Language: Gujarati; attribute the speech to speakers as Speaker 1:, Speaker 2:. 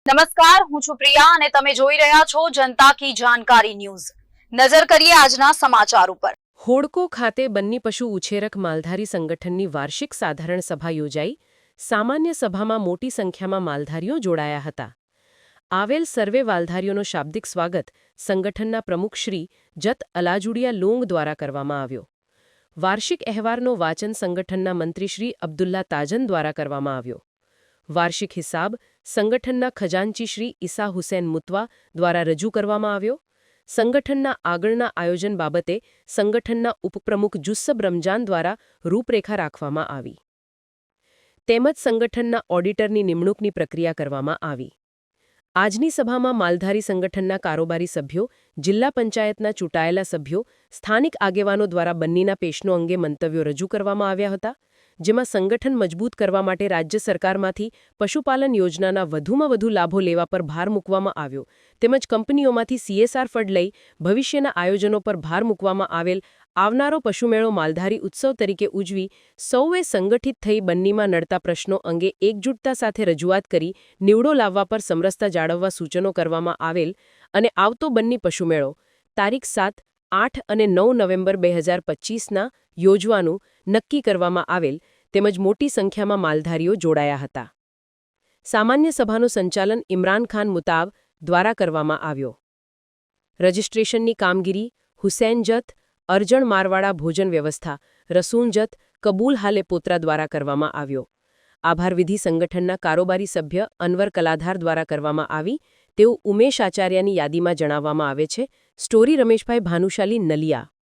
Speaker 1: નમસ્કાર, હું છું પ્રિયા અને તમે જોઈ રહ્યા છો જનતા કી જાણકારી ન્યૂઝ। નજર કરીએ આજના સમાચાર ઉપર।
Speaker 2: હોડકો ખાતે બન્ની પશુ ઉછેરક માલધારી સંગઠનની વાર્ષિક સાધારણ સભા યોજાઈ। સામાન્ય સભામાં મોટી સંખ્યામાં માલધારીઓ જોડાયા હતા। આવેલ સર્વે માલધારીઓનો શાબ્દિક સ્વાગત સંગઠનના પ્રમુખ શ્રી જત અલાજુડિયા લોંગ દ્વારા કરવામાં આવ્યો। વાર્ષિક અહેવારનો વાચન સંગઠનના મંત્રી શ્રી અબ્દુલ્લા તાજન દ્વારા કરવામાં આવ્યો। વાર્ષિક હિસાબ સંગઠનના ખજાનચી શ્રી ઈસા હુસૈન મુતવા દ્વારા રજૂ કરવામાં આવ્યો। સંગઠનના આગળના આયોજન બાબતે સંગઠનના ઉપપ્રમુખ જુસ્સબ રમજાન દ્વારા રૂપરેખા રાખવામાં આવી તેમજ સંગઠનના ઓડિટરની નિમણૂકની પ્રક્રિયા કરવામાં આવી। આજની સભામાં માલધારી સંગઠનના કારોબારી સભ્યો, જિલ્લા પંચાયતના ચૂંટાયેલા સભ્યો, સ્થાનિક આગેવાનો દ્વારા બન્નીના પેશનો અંગે મંતવ્યો રજૂ કરવામાં આવ્યા હતા, જેમાં સંગઠન મજબૂત કરવા માટે રાજ્ય સરકારમાંથી પશુપાલન યોજનાના વધુમાં વધુ લાભો લેવા પર ભાર મૂકવામાં આવ્યો તેમજ કંપનીઓમાંથી CSR ફંડ લઈ ભવિષ્યના આયોજનો પર ભાર મૂકવામાં આવેલ। આવનારો પશુમેળો માલધારી ઉત્સવ તરીકે ઉજવી સૌએ સંગઠિત થઈ બન્નીમાં નડતા પ્રશ્નો અંગે એકજૂટતા સાથે રજૂઆત કરી નિવડો લાવવા પર સમરસતા જાળવવા સૂચનો કરવામાં આવેલ અને આવતો બન્ની પશુમેળો તારીખ 7, 8 અને 9 નવેમ્બર 2025ના યોજવાનું નક્કી કરવામાં આવેલ તેમજ મોટી સંખ્યામાં માલધારીઓ જોડાયા હતા। સામાન્ય સભાનું સંચાલન ઇમરાન ખાન મુતાબ દ્વારા કરવામાં આવ્યો। રજિસ્ટ્રેશનની કામગીરી હુસૈન જત, અરજણ મારવાડા ભોજન વ્યવસ્થા રસૂન જત, કબૂલ હાલે પોત્રા દ્વારા કરવામાં આવ્યો। આભાર વિધિ સંગઠનના કારોબારી સભ્ય અનવર કલાધાર દ્વારા કરવામાં આવી તેવું ઉમેશ આચાર્યની યાદીમાં જણાવવામાં આવે છે। સ્ટોરી રમેશભાઈ ભાનુશાલી નલિયા।